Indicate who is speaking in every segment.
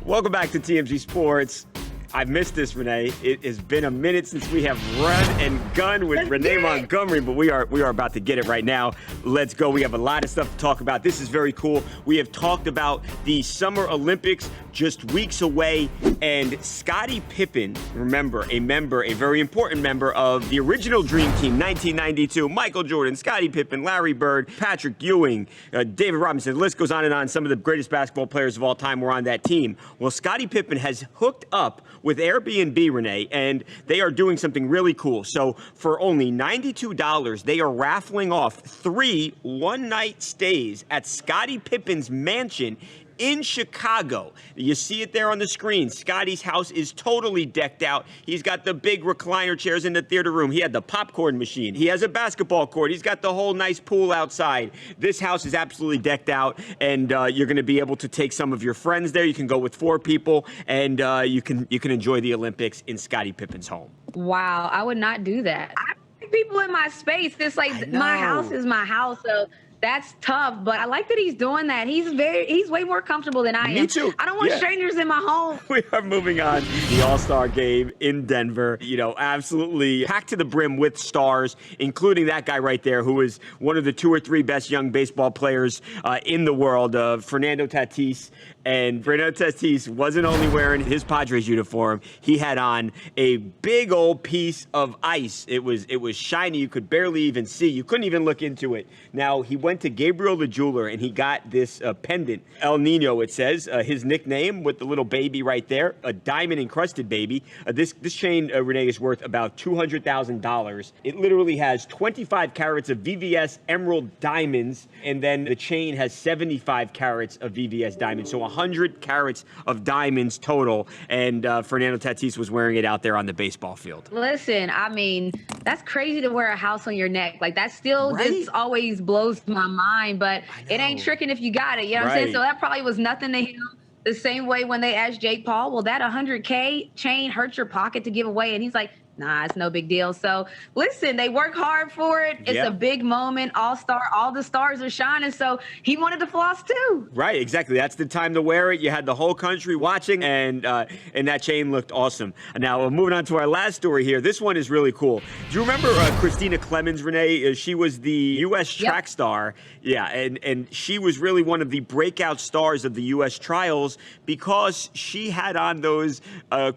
Speaker 1: Welcome back to TMZ Sports. I've missed this, Renee. It has been a minute since we have run and gun with Renee Montgomery, but we are about to get it right now. Let's go. We have a lot of stuff to talk about. This is very cool. We have talked about the Summer Olympics just weeks away, and Scottie Pippen, remember, a very important member of the original Dream Team, 1992. Michael Jordan, Scottie Pippen, Larry Bird, Patrick Ewing, David Robinson. The list goes on and on. Some of the greatest basketball players of all time were on that team. Well, Scottie Pippen has hooked up with Airbnb, Renee, and they are doing something really cool. So for only $92, they are raffling off 3 one-night stays at Scottie Pippen's mansion in Chicago. You see it there on the screen. Scottie's house is totally decked out. He's got the big recliner chairs in the theater room. He had the popcorn machine. He has a basketball court. He's got the whole nice pool outside. This house is absolutely decked out, and you're going to be able to take some of your friends there. You can go with 4 people, and you can enjoy the Olympics in Scottie Pippen's home.
Speaker 2: Wow, I would not do that. I like people in my space. It's like my house is my house, so that's tough, but I like that he's doing that. He's way more comfortable than I am.
Speaker 1: Me too.
Speaker 2: I don't want strangers in my home.
Speaker 1: We are moving on. The All-Star Game in Denver, absolutely packed to the brim with stars, including that guy right there who is one of the 2 or 3 best young baseball players in the world, Fernando Tatis. And Fernando Tatis wasn't only wearing his Padres uniform, he had on a big old piece of ice. It was shiny. You could barely even see. You couldn't even look into it. Now, he went to Gabriel the jeweler and he got this pendant. El Nino, it says, his nickname with the little baby right there, a diamond-encrusted baby. This chain, Renee, is worth about $200,000. It literally has 25 carats of VVS emerald diamonds, and then the chain has 75 carats of VVS diamonds. So 100 carats of diamonds total, and Fernando Tatis was wearing it out there on the baseball field.
Speaker 2: Listen, I mean, that's crazy to wear a house on your neck. Like, that still just always blows my mind, but it ain't tricking if you got it. You know what I'm saying? So that probably was nothing to him. The same way when they asked Jake Paul, well, that 100K chain hurts your pocket to give away, and he's like, nah, it's no big deal. So listen, they work hard for it. It's a big moment. All-star, all the stars are shining. So he wanted to floss too.
Speaker 1: Right, exactly. That's the time to wear it. You had the whole country watching, and that chain looked awesome. Now, moving on to our last story here. This one is really cool. Do you remember Christina Clemens, Renee? She was the U.S. track star. Yeah, and she was really one of the breakout stars of the U.S. trials because she had on those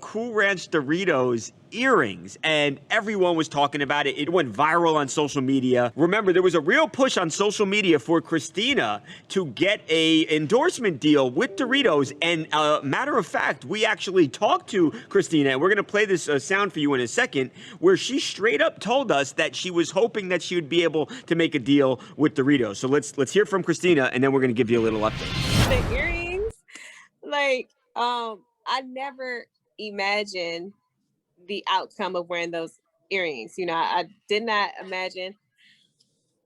Speaker 1: Cool Ranch Doritos earrings, and everyone was talking about it. It went viral on social media. Remember, there was a real push on social media for Christina to get a endorsement deal with Doritos, and matter of fact, we actually talked to Christina, and we're going to play this sound for you in a second, where she straight up told us that she was hoping that she would be able to make a deal with Doritos. So let's hear from Christina, and then we're going to give you a little update.
Speaker 3: The earrings, I never imagined the outcome of wearing those earrings. I did not imagine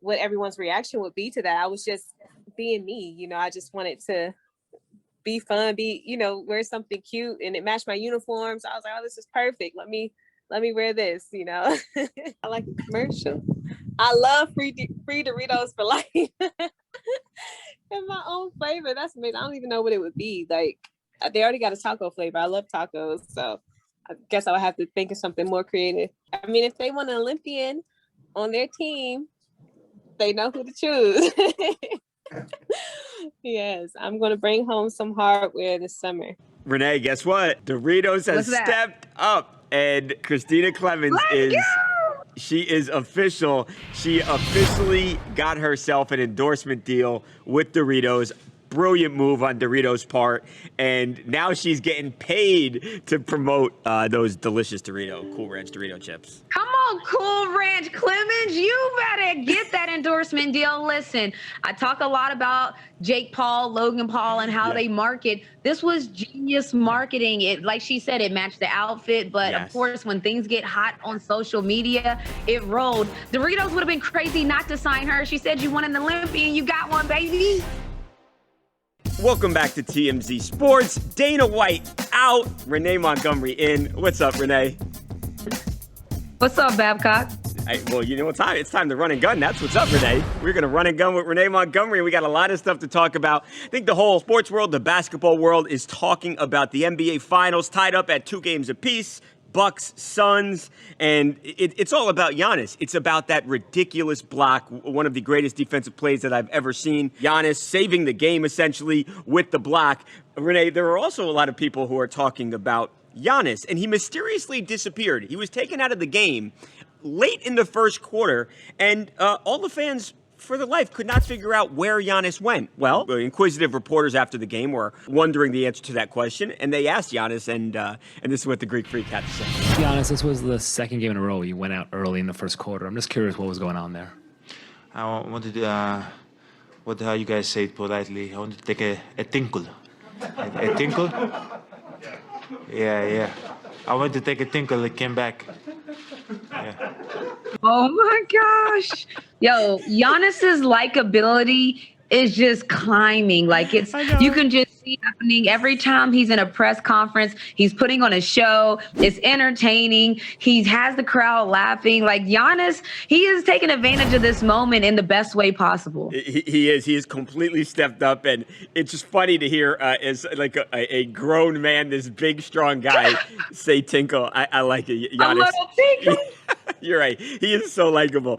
Speaker 3: what everyone's reaction would be to that. I was just being me. I just wanted to be fun, wear something cute, and it matched my uniform. So I was like, oh, this is perfect. Let me wear this, I like the commercial. I love free Doritos for life. And my own flavor. That's amazing. I don't even know what it would be. Like, they already got a taco flavor. I love tacos. So I guess I would have to think of something more creative. I mean, if they want an Olympian on their team, they know who to choose. Yes, I'm going to bring home some hardware this summer.
Speaker 1: Renee, guess what? Doritos has stepped up, and Christina Clemens she is official. She officially got herself an endorsement deal with Doritos. Brilliant move on Doritos' part, and now she's getting paid to promote those delicious Cool Ranch Dorito chips.
Speaker 2: Come on, Cool Ranch Clemens, you better get that endorsement deal. Listen, I talk a lot about Jake Paul, Logan Paul, and how they market. This was genius marketing. It, like she said, it matched the outfit, but of course, when things get hot on social media, it rolled. Doritos would have been crazy not to sign her. She said, you want an Olympian, you got one, baby.
Speaker 1: Welcome back to TMZ Sports. Dana White out, Renee Montgomery in. What's up, Renee?
Speaker 2: What's up, Babcock?
Speaker 1: Well, you know what time? It's time to run and gun. That's what's up, Renee. We're going to run and gun with Renee Montgomery. We got a lot of stuff to talk about. I think the whole sports world, the basketball world, is talking about the NBA Finals tied up at 2 games apiece. Bucks, Suns, and it's all about Giannis. It's about that ridiculous block, one of the greatest defensive plays that I've ever seen. Giannis saving the game, essentially, with the block. Renee, there are also a lot of people who are talking about Giannis, and he mysteriously disappeared. He was taken out of the game late in the first quarter, and all the fans for their life could not figure out where Giannis went. Well, inquisitive reporters after the game were wondering the answer to that question, and they asked Giannis, and this is what the Greek Freak had to say.
Speaker 4: Giannis, this was the second game in a row you went out early in the first quarter. I'm just curious what was going on there.
Speaker 5: I wanted to, how you guys say it politely, I wanted to take a tinkle. A tinkle? Yeah. I went to take a tinkle, it came back. Yeah.
Speaker 2: Oh my gosh. Yo, Giannis's likability is just climbing. Like you can just see happening every time he's in a press conference. He's putting on a show. It's entertaining. He has the crowd laughing. Like Giannis, he is taking advantage of this moment in the best way possible.
Speaker 1: He is completely stepped up, and it's just funny to hear as like a grown man, this big, strong guy say tinkle. I like it. Giannis.
Speaker 2: A little tinkle.
Speaker 1: You're right. He is so likable.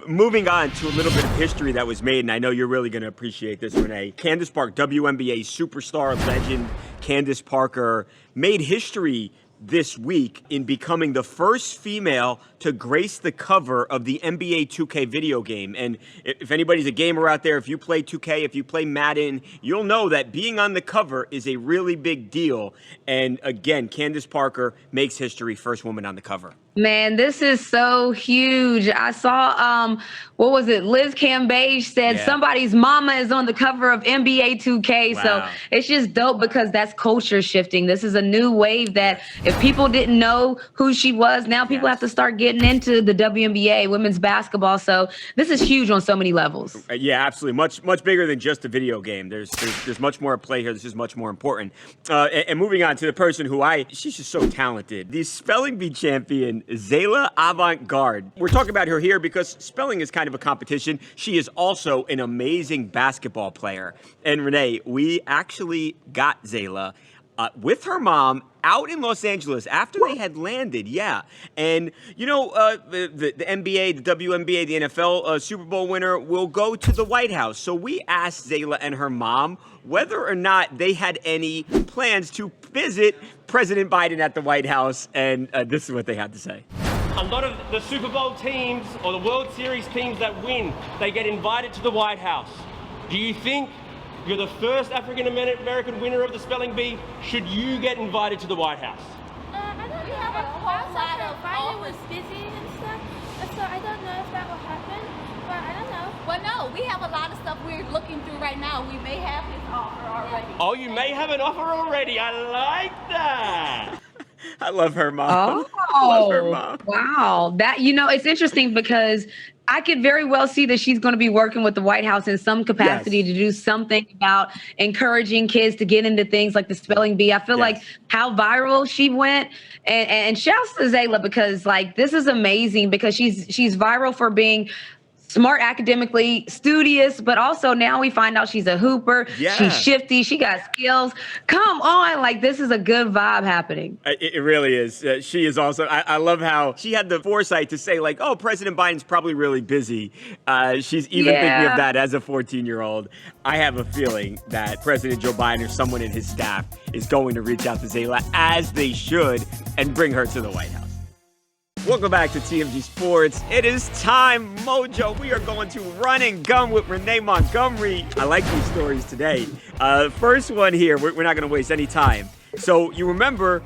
Speaker 1: Moving on to a little bit of history that was made, and I know you're really going to appreciate this, Renee. Candace Parker, WNBA superstar legend Candace Parker, made history this week in becoming the first female to grace the cover of the NBA 2K video game. And if anybody's a gamer out there, if you play 2K, if you play Madden, you'll know that being on the cover is a really big deal. And again, Candace Parker makes history, first woman on the cover.
Speaker 2: Man, this is so huge. I saw, what was it? Liz Cambage said somebody's mama is on the cover of NBA 2K. Wow. So it's just dope because that's culture shifting. This is a new wave that if people didn't know who she was, now people have to start getting into the WNBA, women's basketball. So this is huge on so many levels.
Speaker 1: Yeah, absolutely. Much bigger than just a video game. There's much more at play here. This is much more important. And moving on to the person who she's just so talented. The spelling bee champion, Zela Avantgarde. We're talking about her here because spelling is kind of a competition. She is also an amazing basketball player. And Renee, we actually got Zela with her mom out in Los Angeles after they had landed, And, you know, the NBA, the WNBA, the NFL Super Bowl winner will go to the White House. So we asked Zela and her mom whether or not they had any plans to visit President Biden at the White House, and this is what they had to say.
Speaker 6: A lot of the Super Bowl teams or the World Series teams that win, they get invited to the White House. Do you think you're the first African-American winner of the spelling bee? Should you get invited to the White House?
Speaker 7: I don't have a whole lot of Friday was busy and stuff, so I don't know if that will happen, but I don't know.
Speaker 8: Well, no, we have a lot of stuff we're looking through right now. We may have his offer already.
Speaker 6: Oh, you may have an offer already. I like that.
Speaker 1: I love her mom.
Speaker 2: Oh,
Speaker 1: love her mom.
Speaker 2: Wow. That, you know, it's interesting because I could very well see that she's going to be working with the White House in some capacity to do something about encouraging kids to get into things like the spelling bee. I feel like how viral she went, and shouts to Zela because like this is amazing because she's viral for being smart academically, studious, but also now we find out she's a hooper. Yeah. She's shifty. She got skills. Come on. Like, this is a good vibe happening.
Speaker 1: It really is. She is also, I love how she had the foresight to say, like, oh, President Biden's probably really busy. She's even thinking of that as a 14-year-old. I have a feeling that President Joe Biden or someone in his staff is going to reach out to Zela, as they should, and bring her to the White House. Welcome back to TMG Sports. It is time, Mojo. We are going to run and gun with Renee Montgomery. I like these stories today. First one here, we're not going to waste any time. So you remember,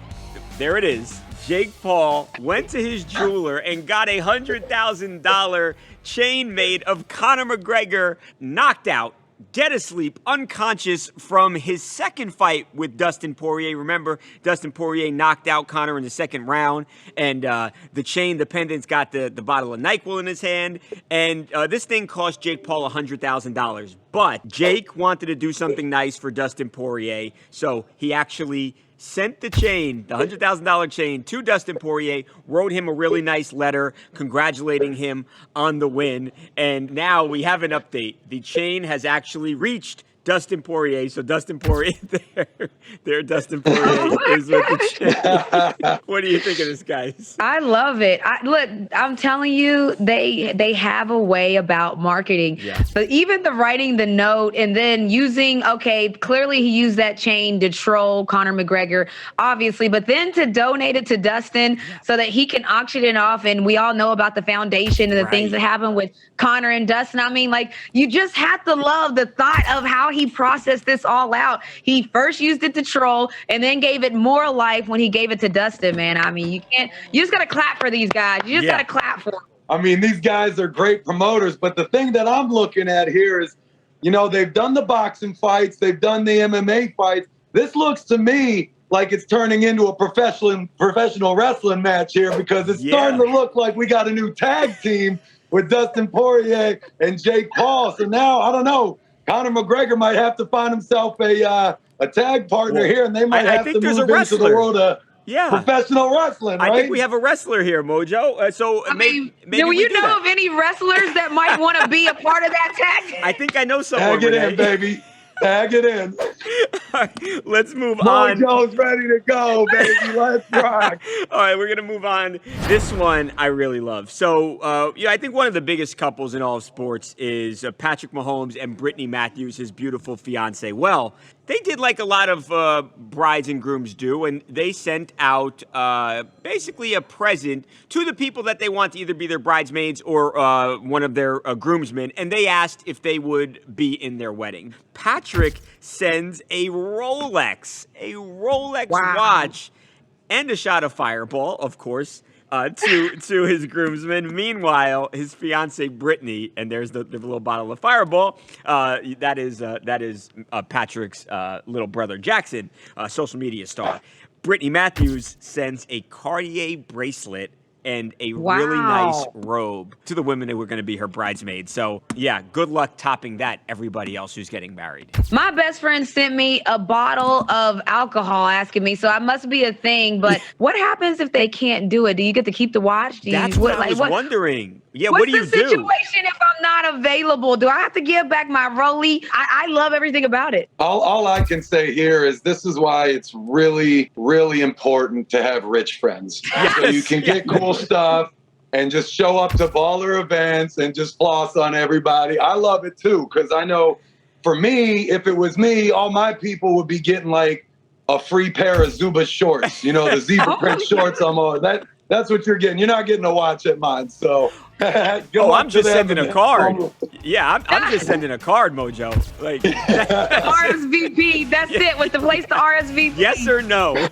Speaker 1: there it is. Jake Paul went to his jeweler and got a $100,000 chain made of Conor McGregor knocked out, dead asleep, unconscious from his second fight with Dustin Poirier. Remember, Dustin Poirier knocked out Conor in the second round, and the chain, the pendant's got the bottle of NyQuil in his hand, and this thing cost Jake Paul $100,000. But Jake wanted to do something nice for Dustin Poirier, so he actually sent the chain, the $100,000 chain, to Dustin Poirier, wrote him a really nice letter congratulating him on the win. And now we have an update. The chain has actually reached Dustin Poirier. So Dustin Poirier, there Dustin Poirier is with the chain. What do you think of this, guys?
Speaker 2: I love it. Look, I'm telling you, they have a way about marketing.
Speaker 1: Yeah.
Speaker 2: But even the writing the note and then using, okay, clearly he used that chain to troll Conor McGregor, obviously, but then to donate it to Dustin so that he can auction it off. And we all know about the foundation and the things that happen with Conor and Dustin. I mean, like, you just have to love the thought of how he processed this all out. He first used it to troll and then gave it more life when he gave it to Dustin, man. I mean, you just got to clap for these guys. You just got to clap for them.
Speaker 9: I mean, these guys are great promoters, but the thing that I'm looking at here is, you know, they've done the boxing fights, they've done the MMA fights. This looks to me like it's turning into a professional wrestling match here, because it's starting to look like we got a new tag team with Dustin Poirier and Jake Paul. So now, I don't know, Conor McGregor might have to find himself a tag partner here, and they might have to move into the world of professional wrestling, right?
Speaker 1: I think we have a wrestler here, Mojo. So maybe
Speaker 2: do you know of any wrestlers that might want to be a part of that tag?
Speaker 1: I think I know someone.
Speaker 9: Tag it in, baby. Tag it in.
Speaker 1: All right, let's move on.
Speaker 9: Mojo's ready to go, baby. Let's rock.
Speaker 1: All right, we're going to move on. This one I really love. So, I think one of the biggest couples in all of sports is Patrick Mahomes and Brittany Matthews, his beautiful fiance. Well, they did like a lot of brides and grooms do, and they sent out basically a present to the people that they want to either be their bridesmaids or one of their groomsmen, and they asked if they would be in their wedding. Patrick sends a Rolex watch, and a shot of Fireball, of course, to his groomsmen. Meanwhile, his fiancee Brittany, and there's the little bottle of Fireball. That is Patrick's little brother Jackson, social media star. Brittany Matthews sends a Cartier bracelet and a really nice robe to the women who were going to be her bridesmaids. So, yeah, good luck topping that, everybody else who's getting married.
Speaker 2: My best friend sent me a bottle of alcohol asking me, so I must be a thing. But what happens if they can't do it? Do you get to keep the watch?
Speaker 1: That's what I was wondering. Yeah,
Speaker 2: what
Speaker 1: do you do?
Speaker 2: What's the situation if I'm not available? Do I have to give back my Rollie? I love everything about it.
Speaker 9: All I can say here is this is why it's really, really important to have rich friends. So you can get cool stuff and just show up to baller events and just floss on everybody. I love it too, because I know for me, if it was me, all my people would be getting like a free pair of Zuba shorts, you know, the zebra print shorts. That's what you're getting. You're not getting a watch at mine. So
Speaker 1: I'm just sending a card. Yeah, I'm just sending a card, Mojo. Like
Speaker 2: RSVP. That's it. With the place to RSVP.
Speaker 1: Yes or no?